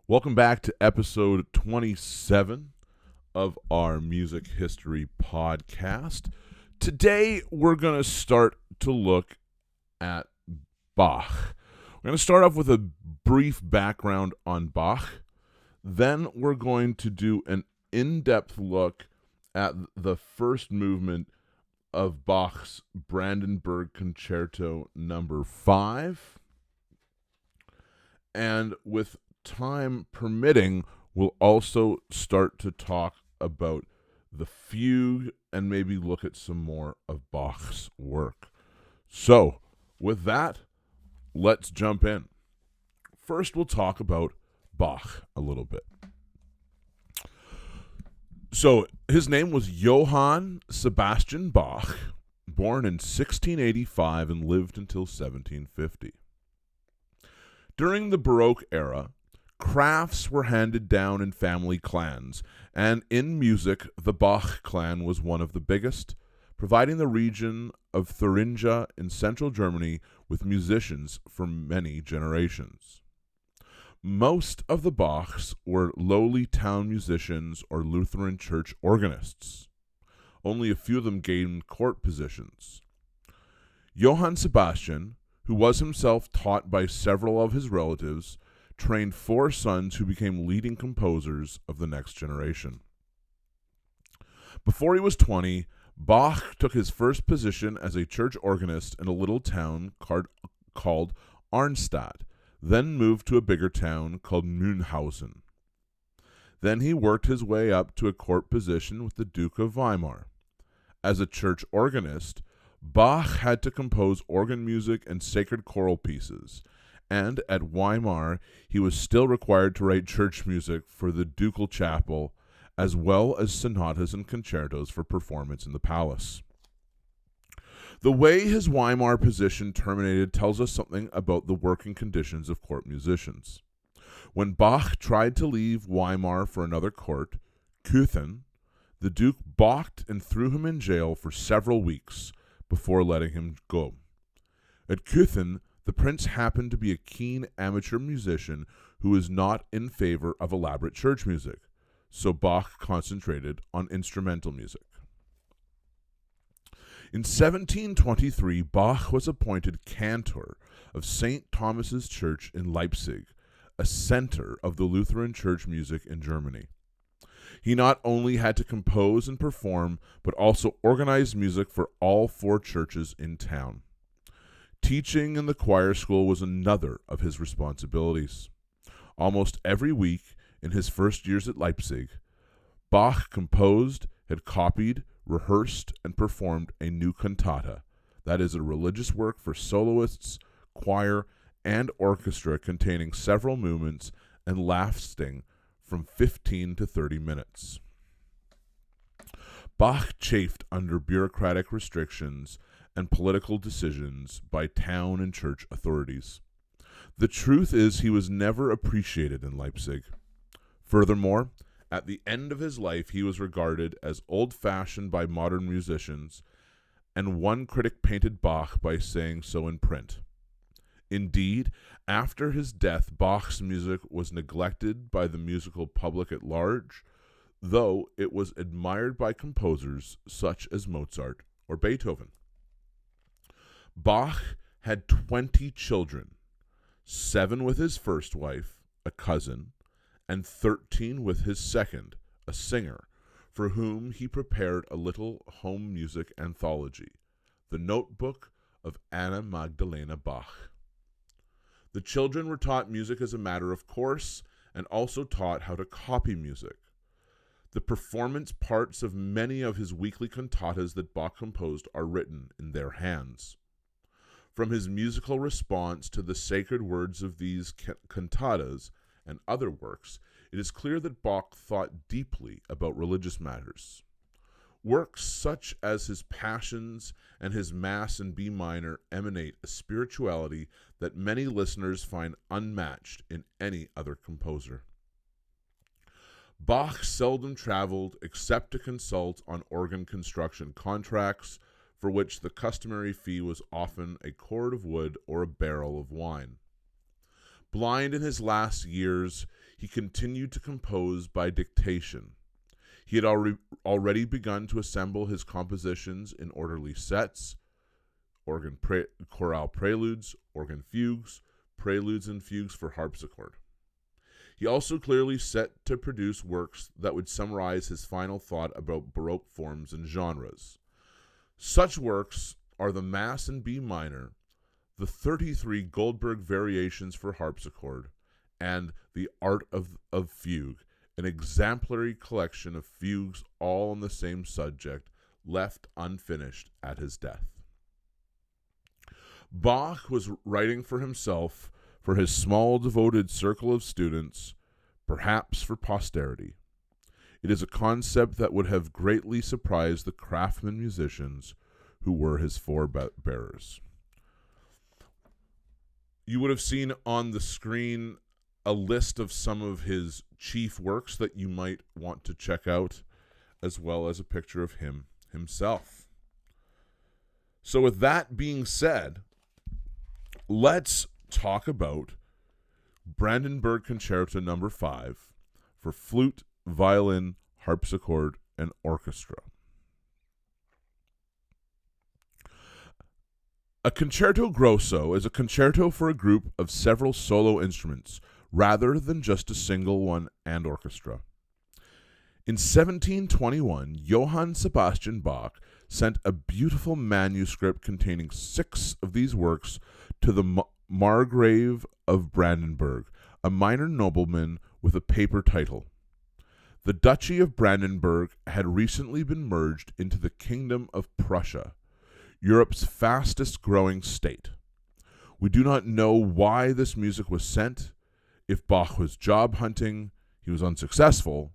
Welcome back to episode 27 of our Music History Podcast. Today, we're going to start to look at Bach. We're going to start off with a brief background on Bach. Then we're going to do an in-depth look at the first movement of Bach's Brandenburg Concerto number 5. And with time permitting, we'll also start to talk about the fugue and maybe look at some more of Bach's work. So, with that, let's jump in. First, we'll talk about Bach a little bit. So, his name was Johann Sebastian Bach, born in 1685 and lived until 1750. During the Baroque era, crafts were handed down in family clans, and in music, the Bach clan was one of the biggest, providing the region of Thuringia in central Germany with musicians for many generations. Most of the Bachs were lowly town musicians or Lutheran church organists. Only a few of them gained court positions. Johann Sebastian, who was himself taught by several of his relatives, trained 4 sons who became leading composers of the next generation. Before he was 20, Bach took his first position as a church organist in a little town called Arnstadt, then moved to a bigger town called Münchhausen. Then he worked his way up to a court position with the Duke of Weimar. As a church organist, Bach had to compose organ music and sacred choral pieces, and at Weimar he was still required to write church music for the ducal chapel, as well as sonatas and concertos for performance in the palace. The way his Weimar position terminated tells us something about the working conditions of court musicians. When Bach tried to leave Weimar for another court, Köthen, the Duke balked and threw him in jail for several weeks before letting him go. At Köthen, the prince happened to be a keen amateur musician who was not in favor of elaborate church music, so Bach concentrated on instrumental music. In 1723, Bach was appointed cantor of St. Thomas's Church in Leipzig, a center of the Lutheran church music in Germany. He not only had to compose and perform, but also organize music for all 4 churches in town. Teaching in the choir school was another of his responsibilities. Almost every week in his first years at Leipzig, Bach composed, had copied, rehearsed, and performed a new cantata, that is, a religious work for soloists, choir, and orchestra containing several movements and lasting from 15 to 30 minutes. Bach chafed under bureaucratic restrictions and political decisions by town and church authorities. The truth is he was never appreciated in Leipzig. Furthermore, at the end of his life, he was regarded as old-fashioned by modern musicians, and one critic painted Bach by saying so in print. Indeed, after his death, Bach's music was neglected by the musical public at large, though it was admired by composers such as Mozart or Beethoven. Bach had 20 children, 7 with his first wife, a cousin, and 13 with his second, a singer, for whom he prepared a little home music anthology, the Notebook of Anna Magdalena Bach. The children were taught music as a matter of course and also taught how to copy music. The performance parts of many of his weekly cantatas that Bach composed are written in their hands. From his musical response to the sacred words of these cantatas and other works, it is clear that Bach thought deeply about religious matters. Works such as his Passions and his Mass in B minor emanate a spirituality that many listeners find unmatched in any other composer. Bach seldom traveled except to consult on organ construction contracts, for which the customary fee was often a cord of wood or a barrel of wine. Blind in his last years, he continued to compose by dictation. He had already begun to assemble his compositions in orderly sets, chorale preludes, organ fugues, preludes and fugues for harpsichord. He also clearly set to produce works that would summarize his final thought about Baroque forms and genres. Such works are the Mass in B minor, the 33 Goldberg variations for harpsichord, and the Art of Fugue, an exemplary collection of fugues all on the same subject, left unfinished at his death. Bach was writing for himself, for his small devoted circle of students, perhaps for posterity. It is a concept that would have greatly surprised the craftsman musicians who were his forebearers. You would have seen on the screen a list of some of his chief works that you might want to check out, as well as a picture of him himself. So with that being said, let's talk about Brandenburg Concerto No. 5 for flute, violin, harpsichord, and orchestra. A concerto grosso is a concerto for a group of several solo instruments, rather than just a single one and orchestra. In 1721, Johann Sebastian Bach sent a beautiful manuscript containing 6 of these works to the Margrave of Brandenburg, a minor nobleman with a paper title. The Duchy of Brandenburg had recently been merged into the Kingdom of Prussia, Europe's fastest growing state. We do not know why this music was sent, if Bach was job hunting, he was unsuccessful,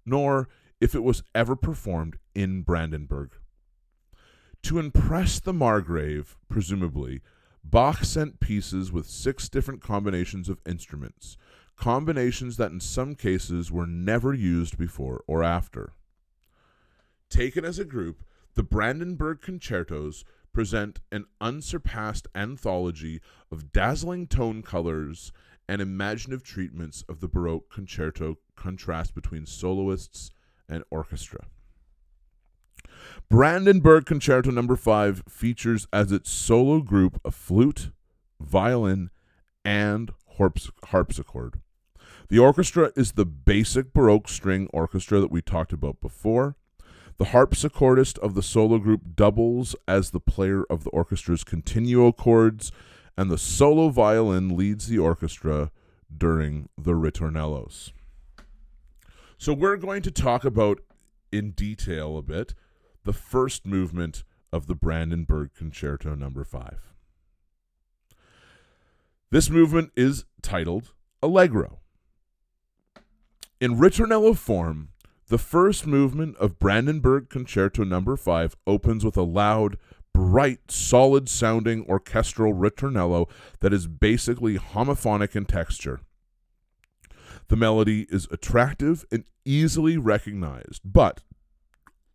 nor if it was ever performed in Brandenburg. To impress the Margrave, presumably, Bach sent pieces with 6 different combinations of instruments, combinations that in some cases were never used before or after. Taken as a group, the Brandenburg concertos present an unsurpassed anthology of dazzling tone colors and imaginative treatments of the Baroque concerto contrast between soloists and orchestra. Brandenburg Concerto No. 5 features as its solo group a flute, violin, and harpsichord. The orchestra is the basic Baroque string orchestra that we talked about before. The harpsichordist of the solo group doubles as the player of the orchestra's continuo chords, and the solo violin leads the orchestra during the ritornellos. So we're going to talk about in detail a bit the first movement of the Brandenburg Concerto No. 5. This movement is titled Allegro. In ritornello form, the first movement of Brandenburg Concerto No. 5 opens with a loud, bright, solid-sounding orchestral ritornello that is basically homophonic in texture. The melody is attractive and easily recognized, but,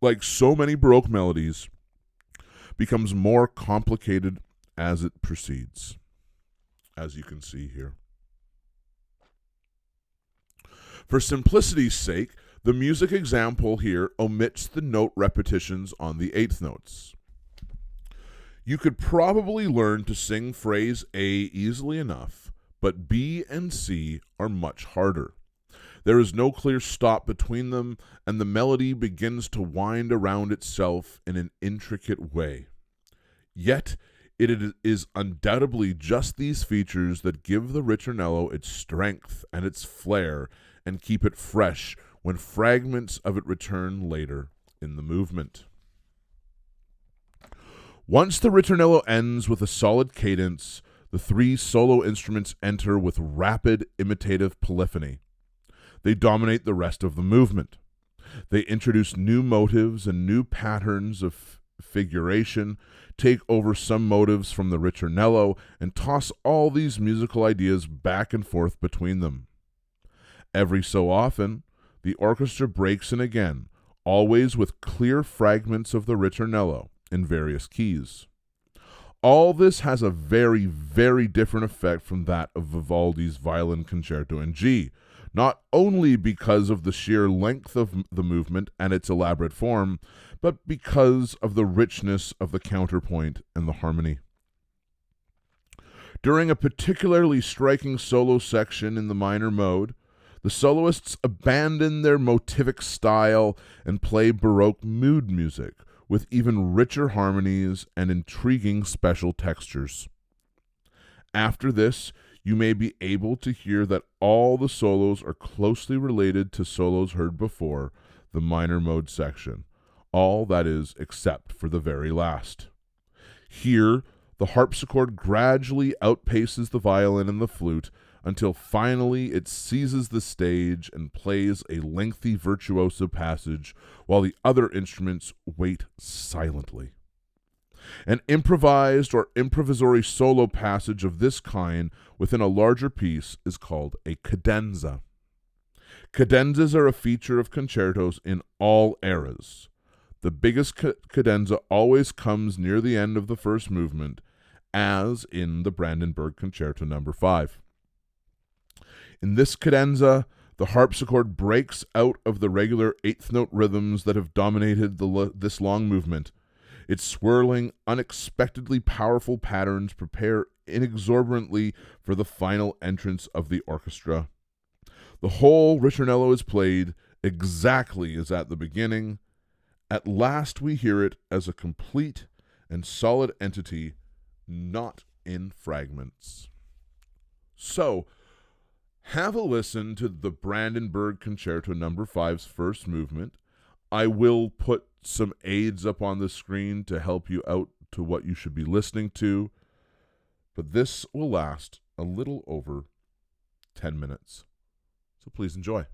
like so many Baroque melodies, becomes more complicated as it proceeds, as you can see here. For simplicity's sake, the music example here omits the note repetitions on the 8th notes. You could probably learn to sing phrase A easily enough, but B and C are much harder. There is no clear stop between them, and the melody begins to wind around itself in an intricate way. Yet, it is undoubtedly just these features that give the ritornello its strength and its flair and keep it fresh when fragments of it return later in the movement. Once the ritornello ends with a solid cadence, the 3 solo instruments enter with rapid imitative polyphony. They dominate the rest of the movement. They introduce new motives and new patterns of figuration, take over some motives from the ritornello, and toss all these musical ideas back and forth between them. Every so often, the orchestra breaks in again, always with clear fragments of the ritornello in various keys. All this has a very, very different effect from that of Vivaldi's Violin Concerto in G, not only because of the sheer length of the movement and its elaborate form, but because of the richness of the counterpoint and the harmony. During a particularly striking solo section in the minor mode, the soloists abandon their motivic style and play Baroque mood music with even richer harmonies and intriguing special textures. After this, you may be able to hear that all the solos are closely related to solos heard before the minor mode section, all that is except for the very last. Here, the harpsichord gradually outpaces the violin and the flute until finally it seizes the stage and plays a lengthy virtuoso passage while the other instruments wait silently. An improvised or improvisatory solo passage of this kind within a larger piece is called a cadenza. Cadenzas are a feature of concertos in all eras. The biggest cadenza always comes near the end of the first movement, as in the Brandenburg Concerto No. 5. In this cadenza, the harpsichord breaks out of the regular eighth-note rhythms that have dominated this long movement. Its swirling, unexpectedly powerful patterns prepare inexorably for the final entrance of the orchestra. The whole ritornello is played exactly as at the beginning. At last we hear it as a complete and solid entity, not in fragments. So, have a listen to the Brandenburg Concerto No. 5's first movement. I will put some aids up on the screen to help you out to what you should be listening to, but this will last a little over 10 minutes. So please enjoy.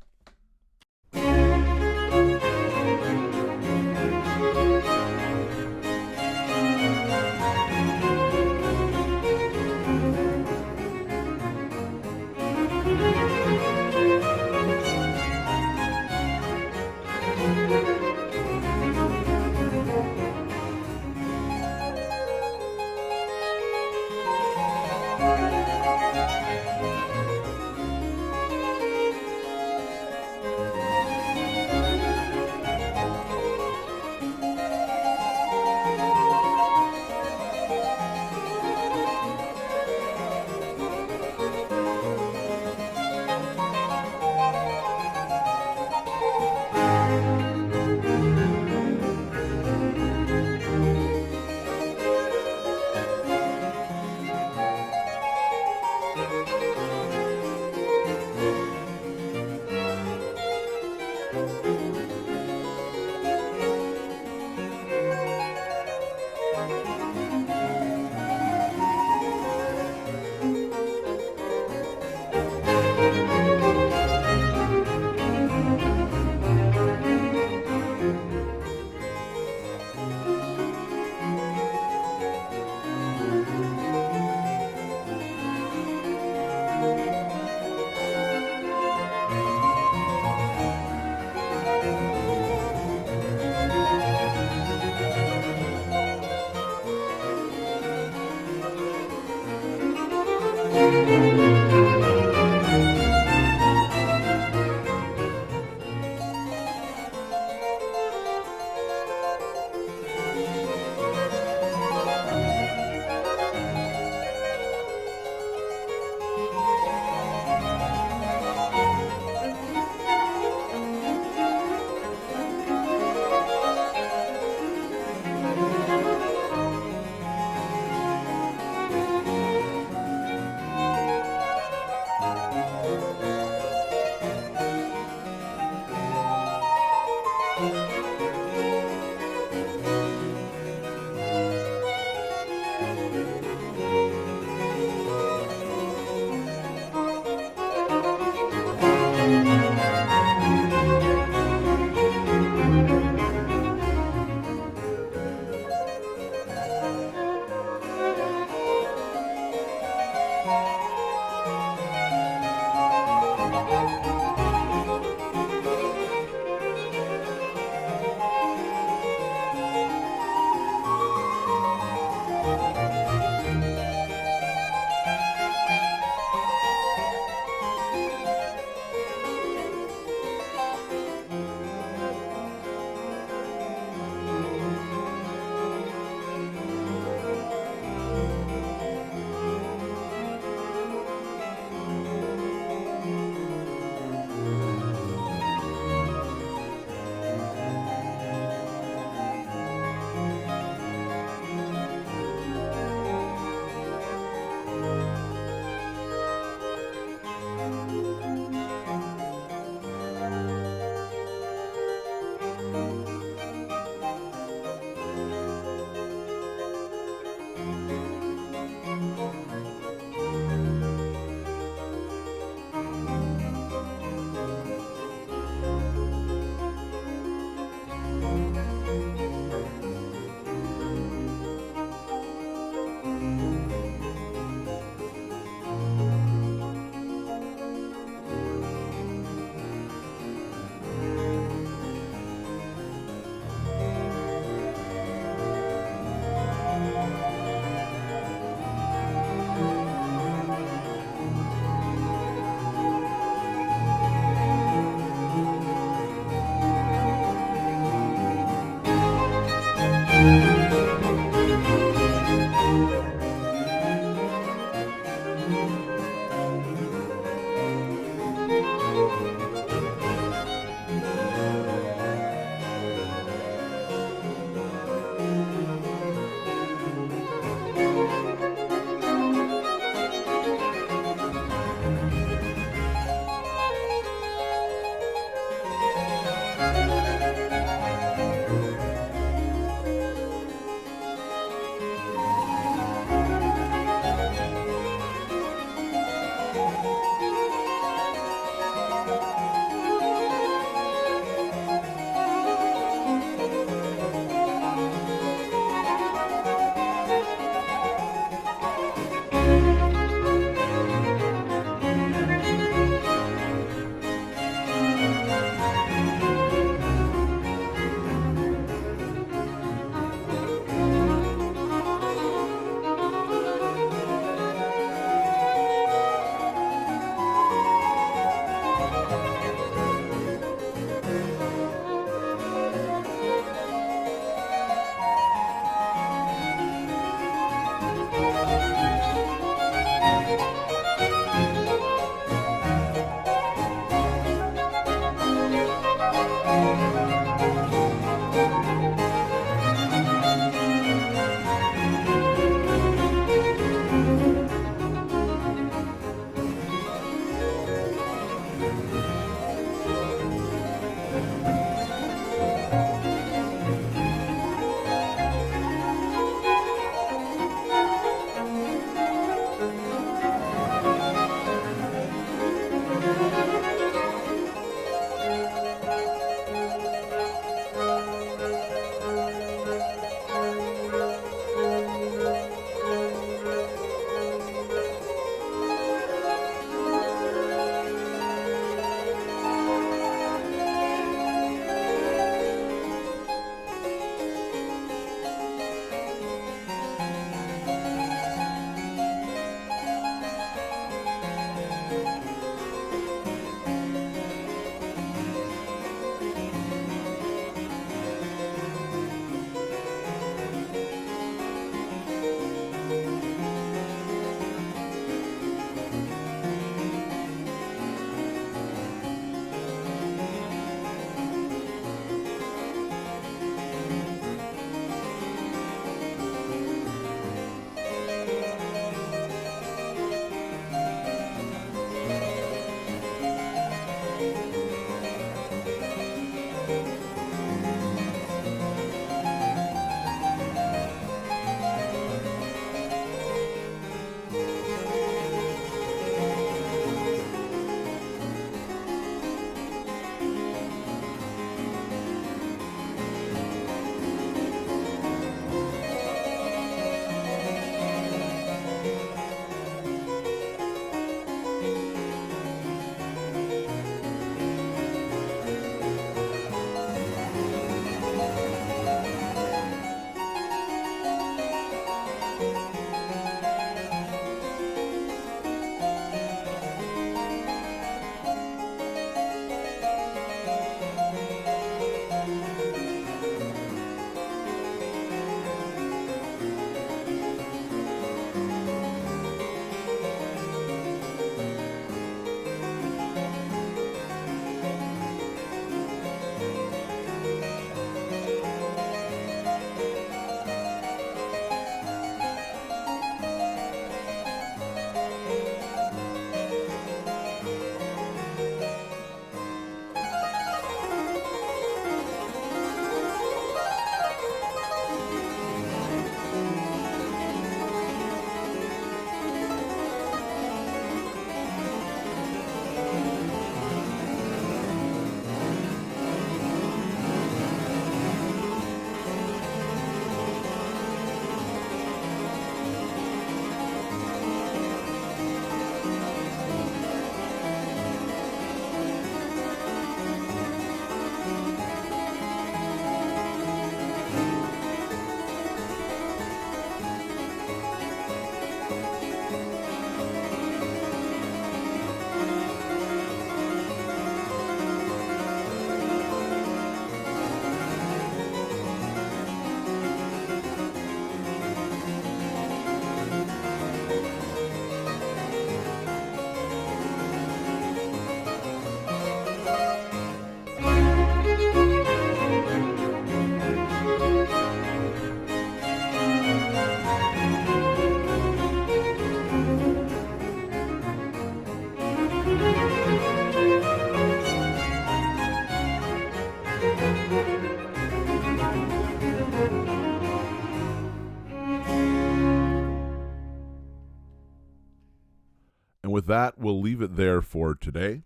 with that, we'll leave it there for today.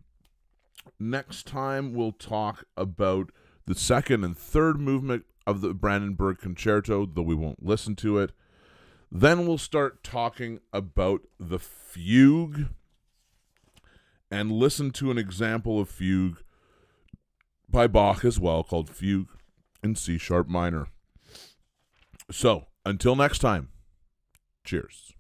Next time, we'll talk about the second and third movement of the Brandenburg Concerto, though we won't listen to it. Then we'll start talking about the fugue and listen to an example of fugue by Bach as well, called Fugue in C sharp minor. So, until next time, cheers.